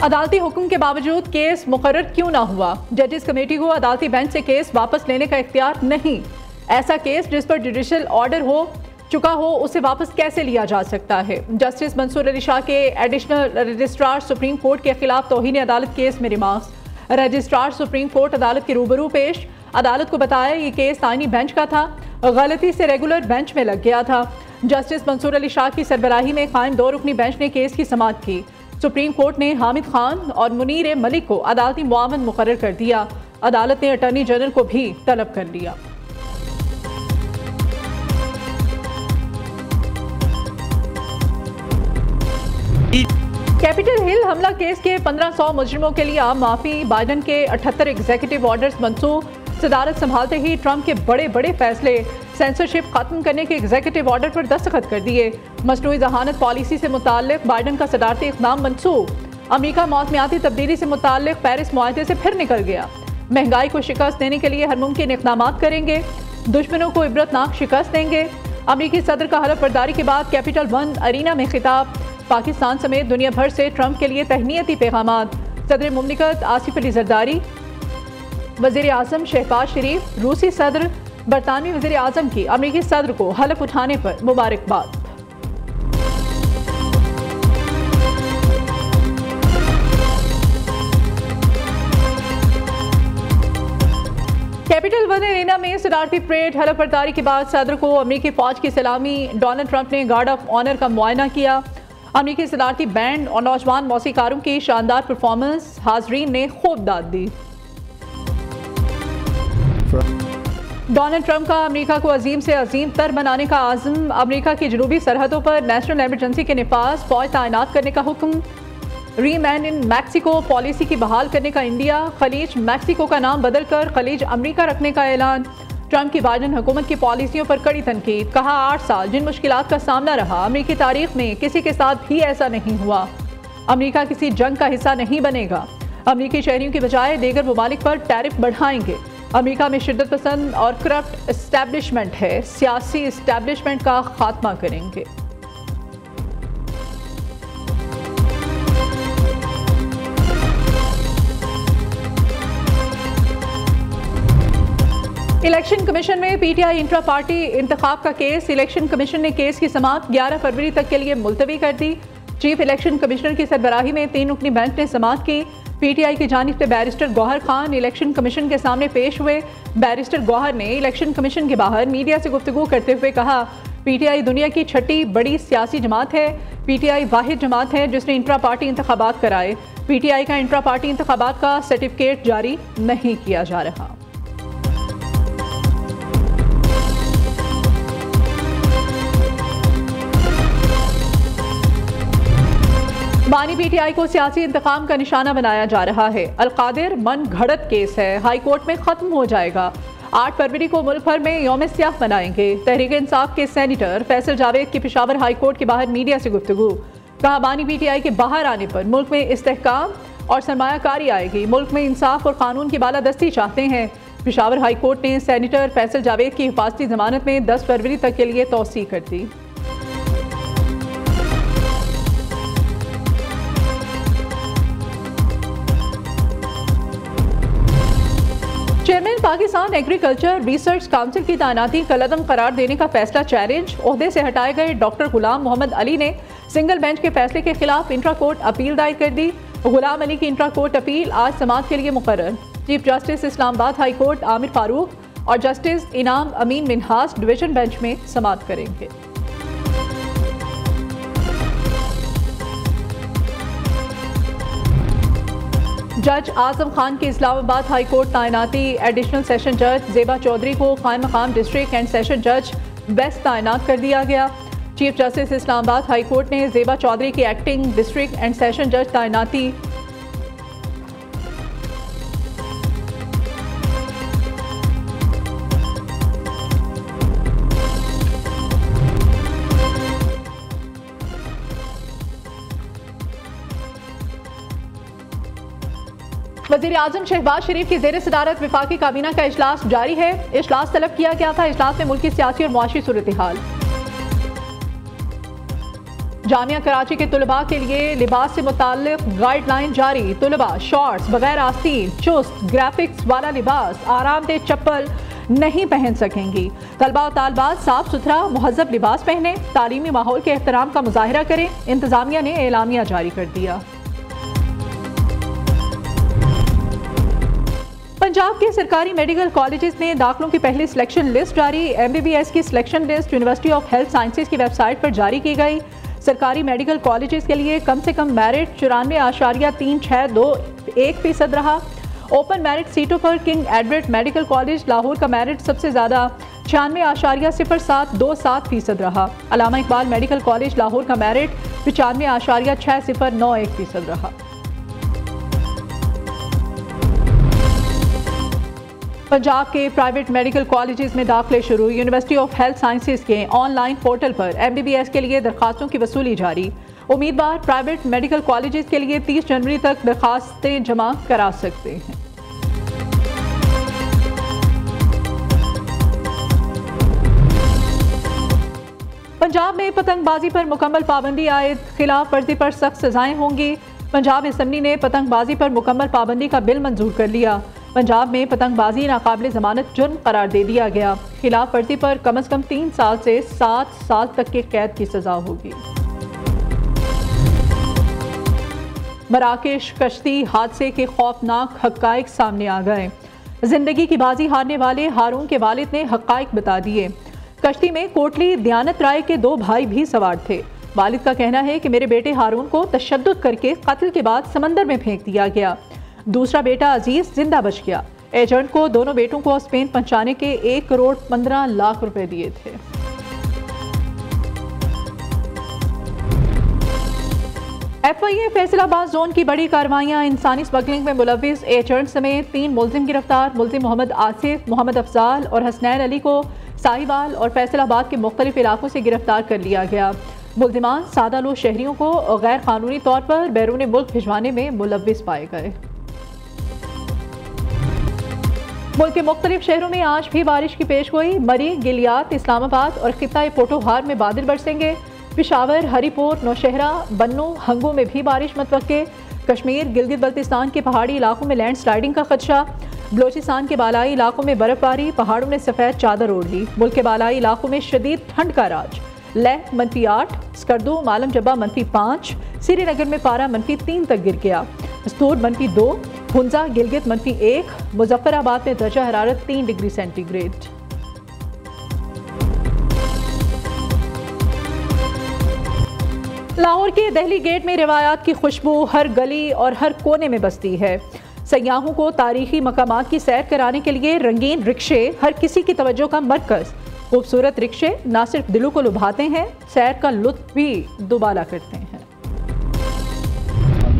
अदालती हुक्म के बावजूद केस मुकर्रर क्यों ना हुआ? जजेस कमेटी को अदालती बेंच से केस वापस लेने का इख्तियार नहीं। ऐसा केस जिस पर जुडिशल ऑर्डर हो चुका हो उसे वापस कैसे लिया जा सकता है? जस्टिस मंसूर अली शाह के एडिशनल रजिस्ट्रार सुप्रीम कोर्ट के खिलाफ तौहीन अदालत केस में रिमार्क्स। रजिस्ट्रार सुप्रीम कोर्ट अदालत के रूबरू पेश, अदालत को बताया ये केस आईनी बेंच का था, गलती से रेगुलर बेंच में लग गया था। जस्टिस मंसूर अली शाह की सरबराही में कायम 2 रुकनी बेंच ने केस की समाअत की। सुप्रीम कोर्ट ने हामिद खान और मुनीर मलिक को अदालती मुआवन मुकर्रर कर दिया। अदालत ने अटॉर्नी जनरल को भी तलब कर लिया। कैपिटल हिल हमला केस के 1500 मुजरिमों के लिए आम माफी, बाइडन के 78 एग्जीक्यूटिव ऑर्डर्स मंसूख। सदारत संभालते ही ट्रंप के बड़े बड़े फैसले, सेंसरशिप खत्म करने के एग्जीक्यूटिव ऑर्डर पर दस्तखत कर दिए। मसनूई जहानत पॉलिसी से मुताल्लिक बाइडन का सदारती इक़दाम मनसूख। अमेरिका मौसमियाती तब्दीली से मुताल्लिक पेरिस मुआहदे से फिर निकल गया। महंगाई को शिकस्त देने के लिए हर मुमकिन इक़दाम करेंगे, दुश्मनों को इबरतनाक शिकस्त देंगे। अमेरिकी सदर का हलफ बर्दारी के बाद कैपिटल वन अरीना में खिताब। पाकिस्तान समेत दुनिया भर से ट्रंप के लिए तहनीती पैगामात। सदर मुमलिकत आसिफ अली जरदारी, वज़ीर आज़म शहबाज शरीफ, रूसी सदर, बरतानवी वज़ीर आज़म की अमेरिकी सदर को हलफ उठाने पर मुबारकबाद। कैपिटल वन एरिना में सदारती परेड, हलफ बर्दारी के बाद सदर को अमेरिकी फौज की सलामी। डोनाल्ड ट्रंप ने गार्ड ऑफ ऑनर का मुआयना किया। अमेरिकी सदारती बैंड और नौजवान मौसीकारों की शानदार परफॉर्मेंस, हाजरीन ने खूब दाद दी। डोनाल्ड ट्रंप का अमेरिका को अजीम से अजीम तर बनाने का आज़म। अमेरिका की जनूबी सरहदों पर नेशनल एमरजेंसी के नफाज, फौज तैनात करने का हुक्म। रीमैन इन मैक्सिको पॉलिसी की बहाल करने का इंडिया। खलीज मैक्सिको का नाम बदलकर खलीज अमेरिका रखने का ऐलान। ट्रंप की बाइडन हुकूमत की पॉलिसियों पर कड़ी तनकीद, कहा 8 साल जिन मुश्किलात का सामना रहा, अमेरिकी तारीख में किसी के साथ भी ऐसा नहीं हुआ। अमेरिका किसी जंग का हिस्सा नहीं बनेगा। अमेरिकी शहरियों की बजाय दीगर ममालिक पर टैरिफ बढ़ाएंगे। अमेरिका में शिद्दत पसंद और करप्ट एस्टैब्लिशमेंट है, सियासी एस्टैब्लिशमेंट का खात्मा करेंगे। इलेक्शन कमीशन में पीटीआई इंट्रा पार्टी इंतखाब का केस। इलेक्शन कमीशन ने केस की समाअत 11 फरवरी तक के लिए मुलतवी कर दी। चीफ इलेक्शन कमिश्नर की सरबराही में 3 रुकनी बेंच ने समाअत की। पीटीआई की जानिब से barrister Gohar Khan election commission के सामने पेश हुए। बैरिस्टर गौहर ने इलेक्शन कमीशन के बाहर मीडिया से गुफ्तगू करते हुए कहा, पीटीआई दुनिया की 6ठी बड़ी सियासी जमात है। पीटीआई वाहिद जमात है जिसने इंट्रा पार्टी इंतखाबात कराए। पीटीआई का इंट्रा पार्टी इंतखाबात का सर्टिफिकेट जारी नहीं किया जा रहा। बानी पीटीआई को सियासी इंतकाम का निशाना बनाया जा रहा है। अलकादिर मन घड़त केस है, हाई कोर्ट में खत्म हो जाएगा। 8 फरवरी को मुल्क भर में यौम सियाह मनाएंगे। तहरीक इंसाफ के सेनेटर फैसल जावेद की पेशावर हाई कोर्ट के बाहर मीडिया से गुफ्तगू, कहा बानी पीटीआई के बाहर आने पर मुल्क में इस्तेहकाम और सरमायाकारी आएगी। मुल्क में इंसाफ और कानून की बालादस्ती चाहते हैं। पेशावर हाई कोर्ट ने सेनेटर फैसल जावेद की हिफाजती जमानत में 10 फरवरी तक के लिए तौसीह कर दी। Chairman Pakistan agriculture research council की तैनाती कलअदम करार देने का फैसला चैलेंज। ओहदे से हटाए गए डॉक्टर गुलाम मोहम्मद अली ने सिंगल बेंच के फैसले के खिलाफ इंट्रा कोर्ट अपील दायर कर दी। गुलाम अली की इंट्रा कोर्ट अपील आज समाअत के लिए मुकर्रर। Chief justice Islamabad high court Aamir Farooq और जस्टिस इनाम अमीन मिनहास डिवीजन बेंच में समाअत करेंगे। जज आजम खान की इस्लामाबाद हाई कोर्ट तैनाती। एडिशनल सेशन जज ज़ेबा चौधरी को कायम मकाम डिस्ट्रिक्ट एंड सेशन जज वेस्ट तैनात कर दिया गया। Chief justice Islamabad high court ने ज़ेबा चौधरी की एक्टिंग डिस्ट्रिक्ट एंड सेशन जज तैनाती वज़ीर आज़म शहबाज शरीफ की ज़ेर सदारत वफाकी काबीना का इजलास जारी है। इजलास तलब किया गया था। इजलास में मुल्क की सियासी और मुआशी सूरत हाल। जामिया कराची के तुलबा के लिए लिबास से मुताल्लिक गाइडलाइन जारी। तुलबा शॉर्ट्स बगैर आस्तीन, चुस्त ग्राफिक्स वाला लिबास, आरामदेह चप्पल नहीं पहन सकेंगी। तलबा और तालबात साफ सुथरा मुहज्जब लिबास पहने, तालीमी माहौल के एहतराम का मुजाहिरा करें। इंतजामिया ने एलामिया जारी कर दिया। पंजाब के सरकारी मेडिकल कॉलेजेस ने दाखिलों की पहली सिलेक्शन लिस्ट जारी। MBBS की selection list university of health sciences की वेबसाइट पर जारी की गई। सरकारी मेडिकल कॉलेजेस के लिए कम से कम मेरिट 94.3621% रहा। ओपन मेरिट सीटों पर king Edward medical college Lahore का मेरिट सबसे ज़्यादा 96.0727% रहा। अल्लामा इकबाल मेडिकल कॉलेज लाहौर का मेरिट 95.6091% रहा। पंजाब के प्राइवेट मेडिकल कॉलेजेस में दाखिले शुरू। यूनिवर्सिटी ऑफ हेल्थ साइंसेज के ऑनलाइन पोर्टल पर MBBS के लिए दरखास्तों की वसूली जारी। उम्मीदवार प्राइवेट मेडिकल कॉलेजेस के लिए 30 जनवरी तक दरखास्तें जमा करा सकते हैं। पंजाब में पतंगबाजी पर मुकम्मल पाबंदी आयद, खिलाफ वर्जी पर सख्त सजाएं होंगी। पंजाब असेंबली ने पतंगबाजी पर मुकम्मल पाबंदी का बिल मंजूर कर लिया। पंजाब में पतंगबाजी नाकाबिल जमानत जुर्म करार दे दिया गया। खिलाफ वर्जी पर कम से कम 3 साल से 7 साल तक की कैद की सजा होगी। मराकेश कश्ती हादसे के खौफनाक हक़ाइक़ सामने आ गए। जिंदगी की बाजी हारने वाले हारून के वालिद ने हक़ाइक़ बता दिए। कश्ती में कोटली दयानत राय के 2 भाई भी सवार थे। वालिद का कहना है कि मेरे बेटे हारून को तशद्दुद करके कत्ल के बाद समंदर में फेंक दिया गया। दूसरा बेटा अजीज जिंदा बच गया। एजेंट को दोनों बेटों को स्पेन पहुंचाने के 1 करोड़ 15 लाख रुपए दिए थे। FIA फैसलाबाद जोन की बड़ी कार्रवाइयां। इंसानी स्मगलिंग में मुलविस एजेंट समेत 3 मुलजिम गिरफ्तार। मुलजिम मोहम्मद आसिफ, मोहम्मद अफजाल और हसनैन अली को साहिवाल और फैसलाबाद के मुख्तलिफ इलाकों से गिरफ्तार कर लिया गया। मुलजिमान सादा लोग शहरियों को गैर कानूनी तौर पर बैरून मुल्क भिजवाने में मुलविस पाए गए। मुल्क के मुख्तलिफ शहरों में आज भी बारिश की पेशगोई। मरी, गिलियात, इस्लामाबाद और खित्ता पोटोहार में बादल बरसेंगे। पिशावर, हरीपुर, नौशहरा, बन्नू, हंगू में भी बारिश मुतवक्के। कश्मीर, गिलगित बल्तिस्तान के पहाड़ी इलाकों में लैंड स्लाइडिंग का खदशा। बलोचिस्तान के बालाई इलाकों में बर्फबारी, पहाड़ों ने सफ़ेद चादर ओढ़ ली। मुल्क के बालाई इलाकों में शदीद ठंड का राज। लेह -8, स्कर्दू, मालम जब्बा -5, श्रीनगर में पारा -3 तक गिर गया। स्तूर -2, हुंजा गिलगित -1, मुजफ्फराबाद में दर्जा हरारत 3 डिग्री सेंटीग्रेड। लाहौर के दहली गेट में रिवायात की खुशबू हर गली और हर कोने में बसती है। सयाहों को तारीखी मकामात की सैर कराने के लिए रंगीन रिक्शे हर किसी की तवज्जो का मरकज। खूबसूरत रिक्शे न सिर्फ दिलों को लुभाते हैं, सैर का लुत्फ भी दुबाला करते हैं।